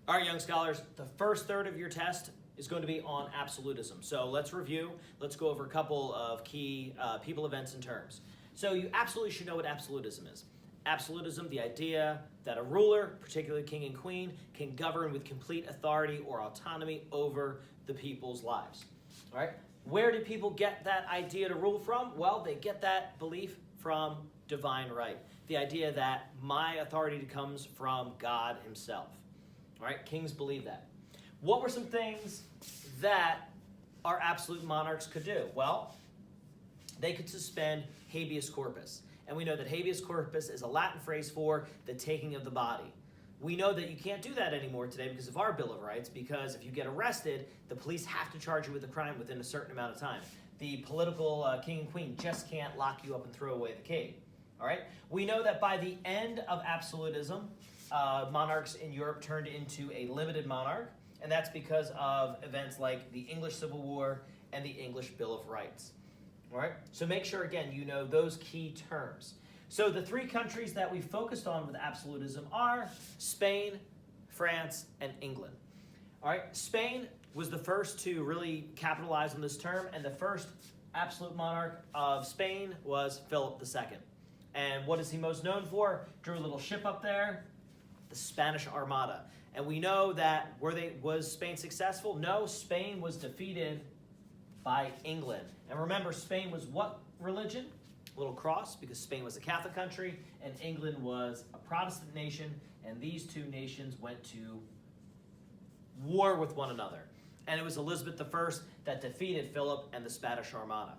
All right, young scholars, the first third of your test is going to be on absolutism. So let's review. Let's go over a couple of key people, events, and terms. So you absolutely should know what absolutism is. Absolutism, the idea that a ruler, particularly king and queen, can govern with complete authority or autonomy over the people's lives. All right? Where do people get that idea to rule from? Well, they get that belief from divine right. The idea that my authority comes from God himself. All right? Kings believe that. What were some things that our absolute monarchs could do? Well, they could suspend habeas corpus. And we know that habeas corpus is a Latin phrase for the taking of the body. We know that you can't do that anymore today because of our Bill of Rights, because if you get arrested, the police have to charge you with a crime within a certain amount of time. The political king and queen just can't lock you up and throw away the key. All right? We know that by the end of absolutism, monarchs in Europe turned into a limited monarch, and that's because of events like the English Civil War and the English Bill of Rights. All right? So make sure, again, you know those key terms. So the three countries that we focused on with absolutism are Spain, France, and England. All right? Spain was the first to really capitalize on this term, and the first absolute monarch of Spain was Philip II. And what is he most known for? Drew a little ship up there, the Spanish Armada. And we know that was Spain successful? No, Spain was defeated by England. And remember, Spain was what religion? A little cross, because Spain was a Catholic country and England was a Protestant nation, and these two nations went to war with one another. And it was Elizabeth I that defeated Philip and the Spanish Armada.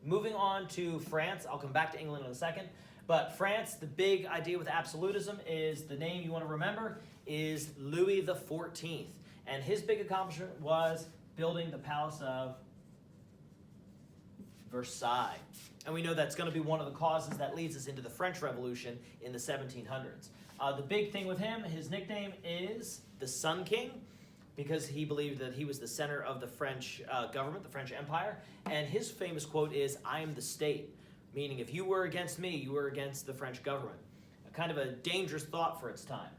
Moving on to France, I'll come back to England in a second, but France, the big idea with absolutism is, the name you want to remember is Louis XIV. And his big accomplishment was building the Palace of Versailles. And we know that's going to be one of the causes that leads us into the French Revolution in the 1700s. The big thing with him, his nickname is the Sun King, because he believed that he was the center of the French government, the French Empire. And his famous quote is, "I am the state," meaning if you were against me, you were against the French government. Kind of a dangerous thought for its time.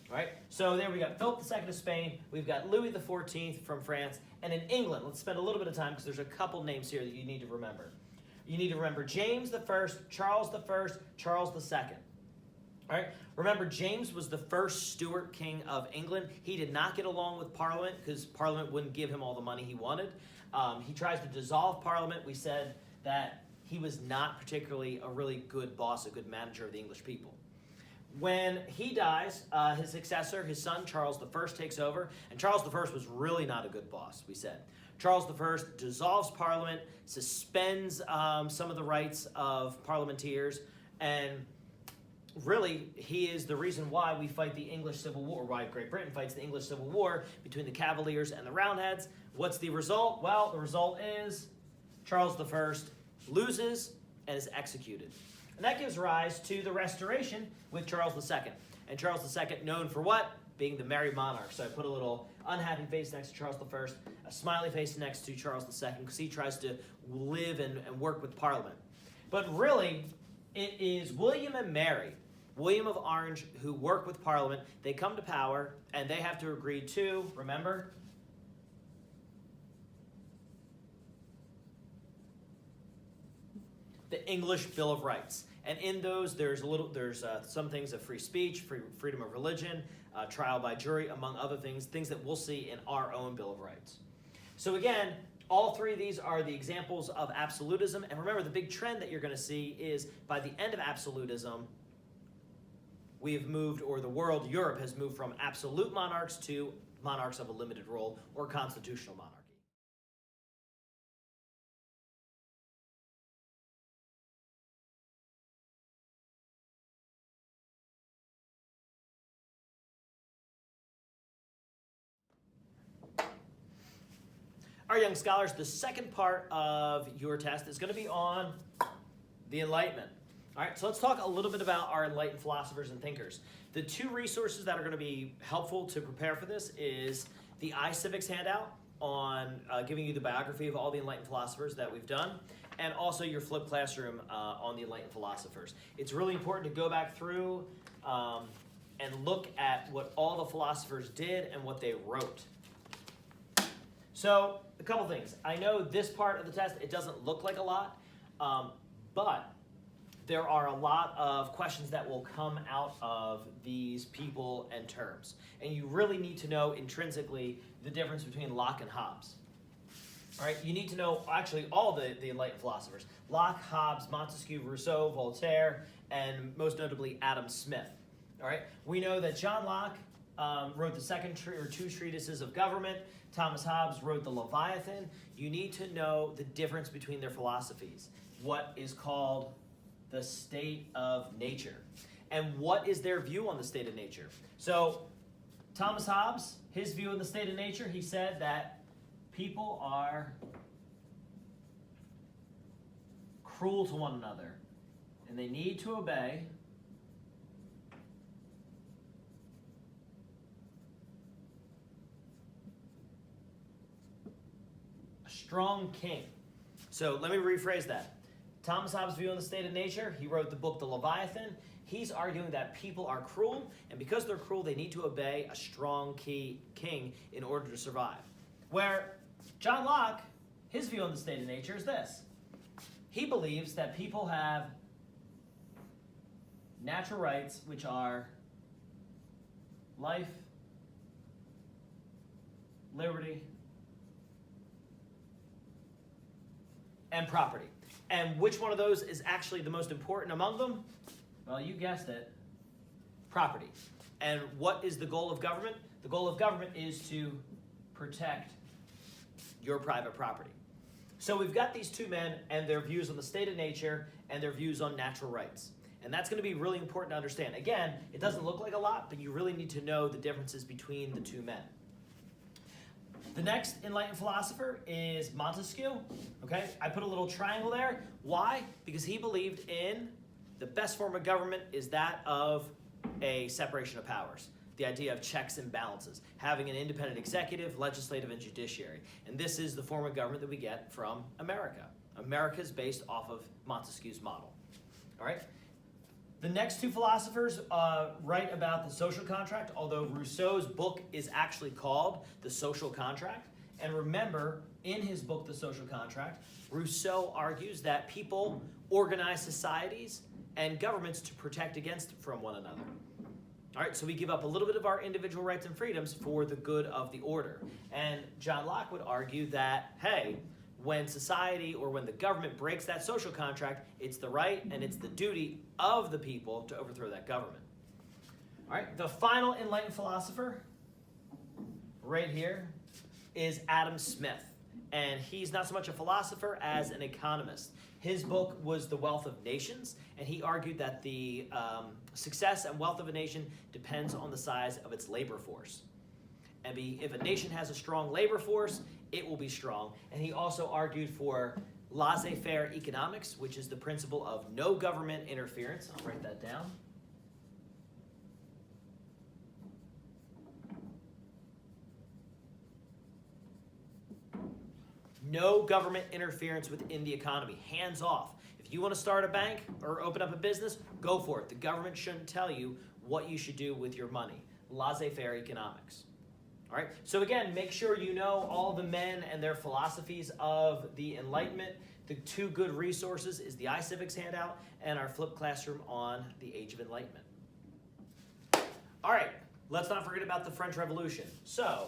All right, so there we got Philip II of Spain, we've got Louis XIV from France, and in England, let's spend a little bit of time because there's a couple names here that you need to remember. You need to remember James I, Charles I, Charles II. All right, remember James was the first Stuart king of England. He did not get along with Parliament because Parliament wouldn't give him all the money he wanted. He tries to dissolve Parliament. We said that he was not particularly a really good boss, a good manager of the English people. When he dies, his successor, his son, Charles I, takes over. And Charles I was really not a good boss, we said. Charles I dissolves Parliament, suspends some of the rights of parliamenters, and really, he is the reason why we fight the English Civil War, why Great Britain fights the English Civil War between the Cavaliers and the Roundheads. What's the result? Well, the result is Charles I loses and is executed. And that gives rise to the Restoration with Charles II. And Charles II, known for what? Being the merry monarch. So I put a little unhappy face next to Charles I, a smiley face next to Charles II, because he tries to live and work with Parliament. But really, it is William and Mary, William of Orange, who work with Parliament. They come to power, and they have to agree to, remember, the English Bill of Rights. And in those, there's some things of free speech, freedom of religion, trial by jury, among other things that we'll see in our own Bill of Rights. So again, all three of these are the examples of absolutism. And remember, the big trend that you're going to see is by the end of absolutism, we have moved, or the world, Europe, has moved from absolute monarchs to monarchs of a limited role, or constitutional monarchy. All right, young scholars, the second part of your test is going to be on the Enlightenment. All right, so let's talk a little bit about our enlightened philosophers and thinkers. The two resources that are going to be helpful to prepare for this is the iCivics handout on giving you the biography of all the enlightened philosophers that we've done, and also your flipped classroom on the enlightened philosophers. It's really important to go back through and look at what all the philosophers did and what they wrote. So, a couple things. I know this part of the test, it doesn't look like a lot, but there are a lot of questions that will come out of these people and terms. And you really need to know intrinsically the difference between Locke and Hobbes. All right, you need to know actually all the Enlightened philosophers. Locke, Hobbes, Montesquieu, Rousseau, Voltaire, and most notably Adam Smith. All right, we know that John Locke wrote the two treatises of government. Thomas Hobbes wrote the Leviathan. You need to know the difference between their philosophies. What is called the state of nature. And what is their view on the state of nature? So, Thomas Hobbes, his view on the state of nature, he said that people are cruel to one another, and they need to obey a strong king. So let me rephrase that. Thomas Hobbes' view on the state of nature, he wrote the book The Leviathan. He's arguing that people are cruel, and because they're cruel, they need to obey a strong king in order to survive. Where John Locke, his view on the state of nature is this. He believes that people have natural rights, which are life, liberty, and property. And which one of those is actually the most important among them? Well, you guessed it, property. And what is the goal of government? The goal of government is to protect your private property. So we've got these two men and their views on the state of nature and their views on natural rights. And that's going to be really important to understand. Again, it doesn't look like a lot, but you really need to know the differences between the two men. The next Enlightened philosopher is Montesquieu. Okay, I put a little triangle there. Why? Because he believed in the best form of government is that of a separation of powers. The idea of checks and balances, having an independent executive, legislative, and judiciary. And this is the form of government that we get from America. America is based off of Montesquieu's model. All right. The next two philosophers write about the social contract, although Rousseau's book is actually called The Social Contract. And remember, in his book, The Social Contract, Rousseau argues that people organize societies and governments to protect against from one another. All right, so we give up a little bit of our individual rights and freedoms for the good of the order. And John Locke would argue that, hey, when society or when the government breaks that social contract, it's the right and it's the duty of the people to overthrow that government. All right, the final Enlightened philosopher right here is Adam Smith. And he's not so much a philosopher as an economist. His book was The Wealth of Nations, and he argued that the success and wealth of a nation depends on the size of its labor force. And if a nation has a strong labor force, it will be strong. And he also argued for laissez-faire economics, which is the principle of no government interference. I'll write that down. No government interference within the economy. Hands off. If you want to start a bank or open up a business, go for it. The government shouldn't tell you what you should do with your money. Laissez-faire economics. All right. So again, make sure you know all the men and their philosophies of the Enlightenment. The two good resources is the iCivics handout and our flipped classroom on the Age of Enlightenment. All right. Let's not forget about the French Revolution. So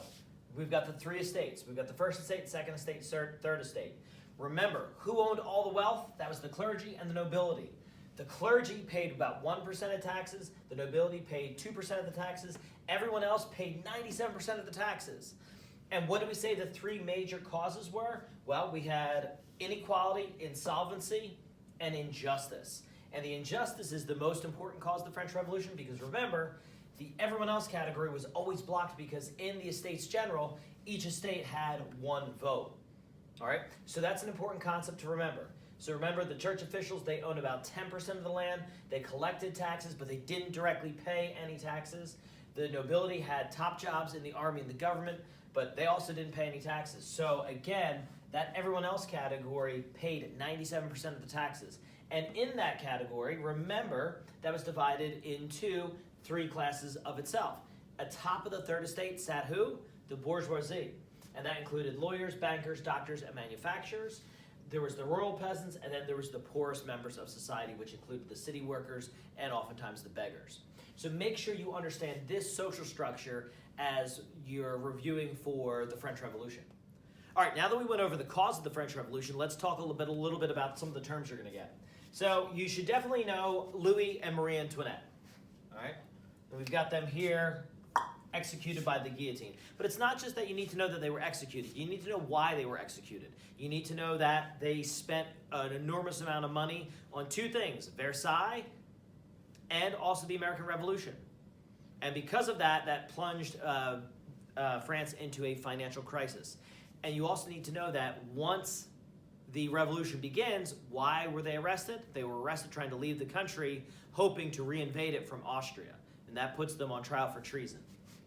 we've got the three estates. We've got the first estate, second estate, third estate. Remember, who owned all the wealth? That was the clergy and the nobility. The clergy paid about 1% of taxes. The nobility paid 2% of the taxes. Everyone else paid 97% of the taxes. And what did we say the three major causes were? Well, we had inequality, insolvency, and injustice. And the injustice is the most important cause of the French Revolution because remember, the everyone else category was always blocked because in the Estates General, each estate had one vote. All right, so that's an important concept to remember. So remember, the church officials, they owned about 10% of the land. They collected taxes, but they didn't directly pay any taxes. The nobility had top jobs in the army and the government, but they also didn't pay any taxes. So again, that everyone else category paid 97% of the taxes. And in that category, remember, that was divided into three classes of itself. Atop of the third estate sat who? The bourgeoisie. And that included lawyers, bankers, doctors, and manufacturers. There was the royal peasants, and then there was the poorest members of society, which included the city workers and oftentimes the beggars. So make sure you understand this social structure as you're reviewing for the French Revolution. All right, now that we went over the cause of the French Revolution, let's talk a little bit about some of the terms you're going to get. So you should definitely know Louis and Marie Antoinette. All right, and we've got them here, executed by the guillotine. But it's not just that you need to know that they were executed. You need to know why they were executed. You need to know that they spent an enormous amount of money on two things, Versailles and also the American Revolution. And because of that, that plunged France into a financial crisis. And you also need to know that once the revolution begins, why were they arrested? They were arrested trying to leave the country, hoping to reinvade it from Austria. And that puts them on trial for treason.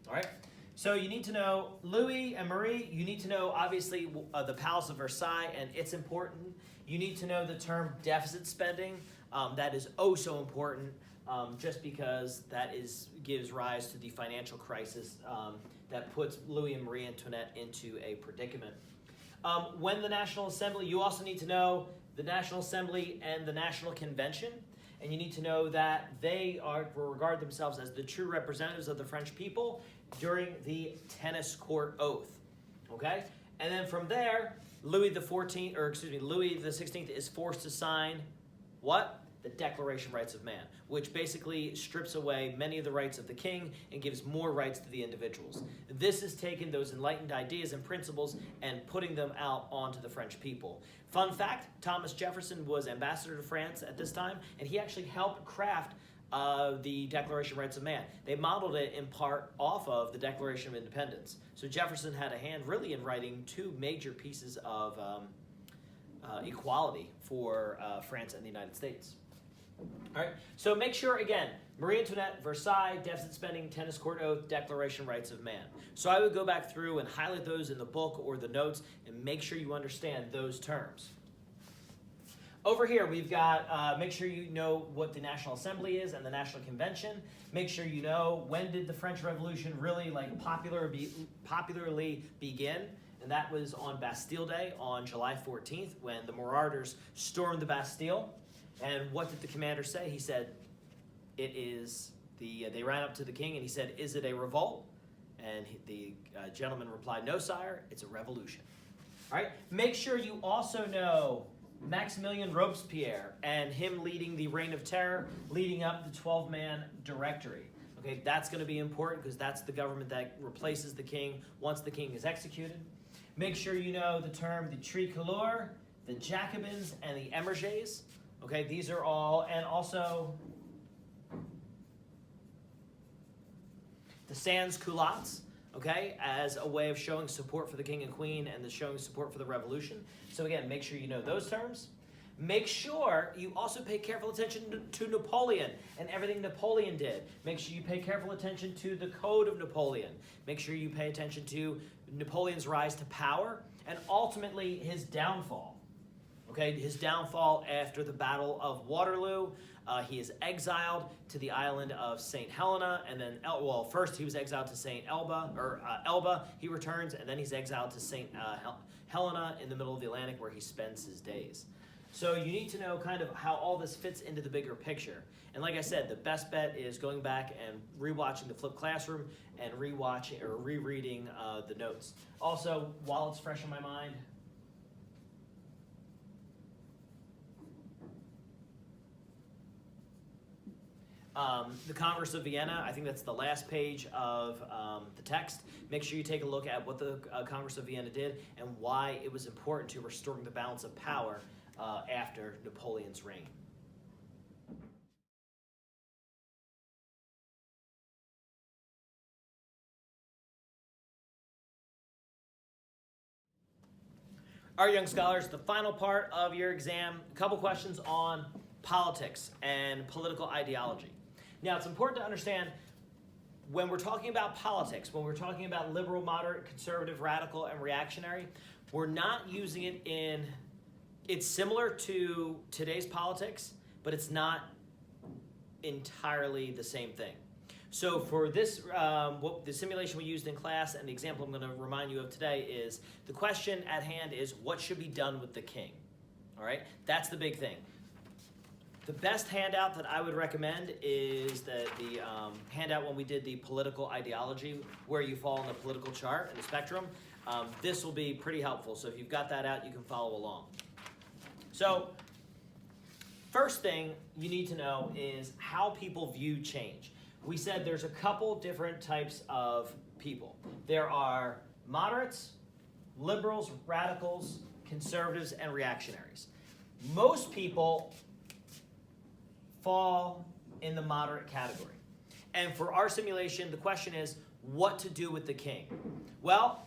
All right? So you need to know Louis and Marie. You need to know, obviously, the Palace of Versailles, and it's important. You need to know the term deficit spending. That is oh so important, just because that gives rise to the financial crisis that puts Louis and Marie Antoinette into a predicament. When the National Assembly, you also need to know the National Assembly and the National Convention. And you need to know that they regard themselves as the true representatives of the French people during the tennis court oath. Okay? And then from there, Louis the XVI is forced to sign what? The Declaration of Rights of Man, which basically strips away many of the rights of the king and gives more rights to the individuals. This has taken those enlightened ideas and principles and putting them out onto the French people. Fun fact, Thomas Jefferson was ambassador to France at this time, and he actually helped craft the Declaration of Rights of Man. They modeled it in part off of the Declaration of Independence. So Jefferson had a hand really in writing two major pieces of equality for France and the United States. All right, so make sure, again, Marie Antoinette, Versailles, deficit spending, tennis court oath, Declaration of Rights of Man. So I would go back through and highlight those in the book or the notes and make sure you understand those terms. Over here, we've got, make sure you know what the National Assembly is and the National Convention. Make sure you know when did the French Revolution really popularly begin. And that was on Bastille Day on July 14th when the marauders stormed the Bastille. And what did the commander say? He said, they ran up to the king and he said, is it a revolt? And the gentleman replied, no, sire, it's a revolution. All right, make sure you also know Maximilien Robespierre and him leading the Reign of Terror, leading up the 12-man Directory. Okay, that's going to be important because that's the government that replaces the king once the king is executed. Make sure you know the term the Tricolore, the Jacobins, and the Emerges. Okay, these are all, and also the sans-culottes, okay, as a way of showing support for the king and queen and showing support for the revolution. So again, make sure you know those terms. Make sure you also pay careful attention to Napoleon and everything Napoleon did. Make sure you pay careful attention to the Code of Napoleon. Make sure you pay attention to Napoleon's rise to power and ultimately his downfall. Okay, his downfall after the Battle of Waterloo. He is exiled to the island of St. Helena, and then, first he was exiled to St. Elba. He returns, and then he's exiled to St. Helena in the middle of the Atlantic, where he spends his days. So you need to know kind of how all this fits into the bigger picture. And like I said, the best bet is going back and rewatching the Flipped Classroom and rewatching or rereading the notes. Also, while it's fresh in my mind, the Congress of Vienna, I think that's the last page of the text. Make sure you take a look at what the Congress of Vienna did and why it was important to restoring the balance of power after Napoleon's reign. All right, young scholars, the final part of your exam, a couple questions on politics and political ideology. Now, it's important to understand when we're talking about politics, when we're talking about liberal, moderate, conservative, radical, and reactionary, we're not using it it's similar to today's politics, but it's not entirely the same thing. So for this, what the simulation we used in class and the example I'm going to remind you of today is the question at hand is what should be done with the king? All right, that's the big thing. The best handout that I would recommend is the handout when we did the political ideology, where you fall in the political chart and the spectrum. This will be pretty helpful. So if you've got that out, you can follow along. So first thing you need to know is how people view change. We said there's a couple different types of people. There are moderates, liberals, radicals, conservatives, and reactionaries. Most people fall in the moderate category. And for our simulation, the question is what to do with the king. Well,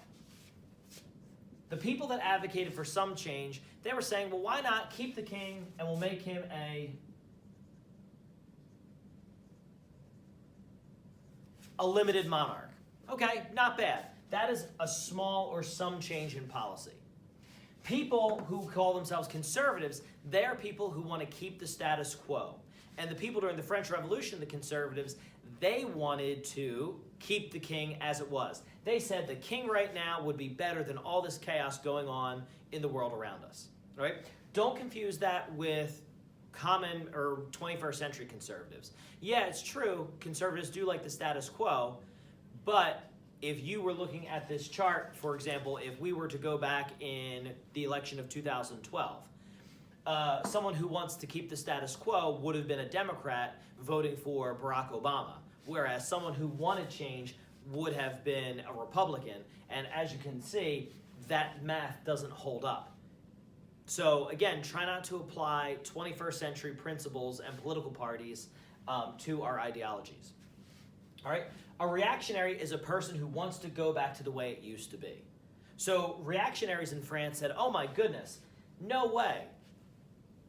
the people that advocated for some change, they were saying, well, why not keep the king and we'll make him a limited monarch. Okay, not bad. That is a small or some change in policy. People who call themselves conservatives, they are people who want to keep the status quo. And the people during the French Revolution, the conservatives, they wanted to keep the king as it was. They said the king right now would be better than all this chaos going on in the world around us. Right? Don't confuse that with common or 21st century conservatives. Yeah, it's true, conservatives do like the status quo, but if you were looking at this chart, for example, if we were to go back in the election of 2012, someone who wants to keep the status quo would have been a Democrat voting for Barack Obama, whereas someone who wanted change would have been a Republican. And as you can see, that math doesn't hold up. So again, try not to apply 21st century principles and political parties to our ideologies. All right? A reactionary is a person who wants to go back to the way it used to be. So reactionaries in France said, oh my goodness, no way.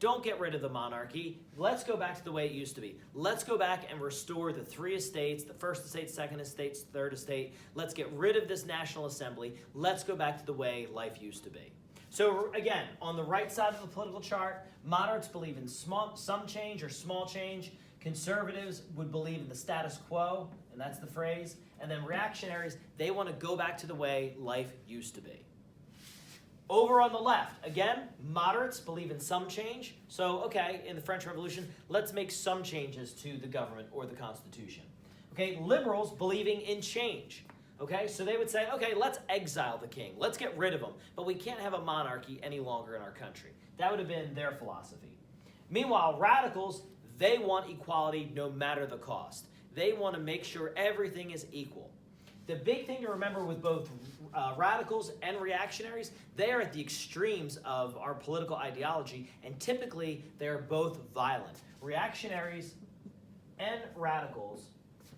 Don't get rid of the monarchy. Let's go back to the way it used to be. Let's go back and restore the three estates, the first estate, second estate, third estate. Let's get rid of this National Assembly. Let's go back to the way life used to be. So again, on the right side of the political chart, moderates believe in some change or small change. Conservatives would believe in the status quo, and that's the phrase. And then reactionaries, they want to go back to the way life used to be. Over on the left, again, moderates believe in some change. So, okay, in the French Revolution, let's make some changes to the government or the Constitution. Okay, liberals believing in change. Okay, so they would say, okay, let's exile the king. Let's get rid of him. But we can't have a monarchy any longer in our country. That would have been their philosophy. Meanwhile, radicals, they want equality no matter the cost. They want to make sure everything is equal. The big thing to remember with both radicals and reactionaries, they are at the extremes of our political ideology, and typically they are both violent. Reactionaries and radicals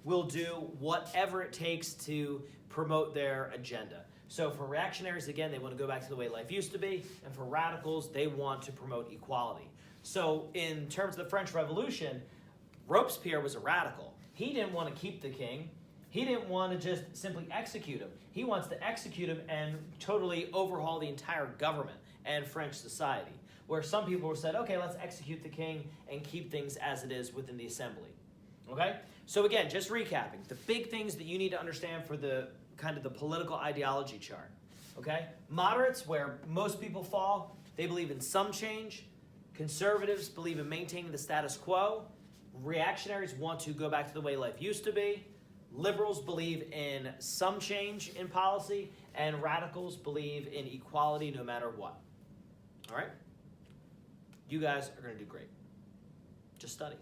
will do whatever it takes to promote their agenda. So for reactionaries, again, they want to go back to the way life used to be, and for radicals, they want to promote equality. So in terms of the French Revolution, Robespierre was a radical. He didn't want to keep the king. He didn't want to just simply execute him. He wants to execute him and totally overhaul the entire government and French society, where some people said, okay, let's execute the king and keep things as it is within the assembly. Okay? So again, just recapping, the big things that you need to understand for the kind of the political ideology chart. Okay? Moderates, where most people fall, they believe in some change. Conservatives believe in maintaining the status quo. Reactionaries want to go back to the way life used to be. Liberals believe in some change in policy, and radicals believe in equality no matter what. All right? You guys are going to do great. Just study.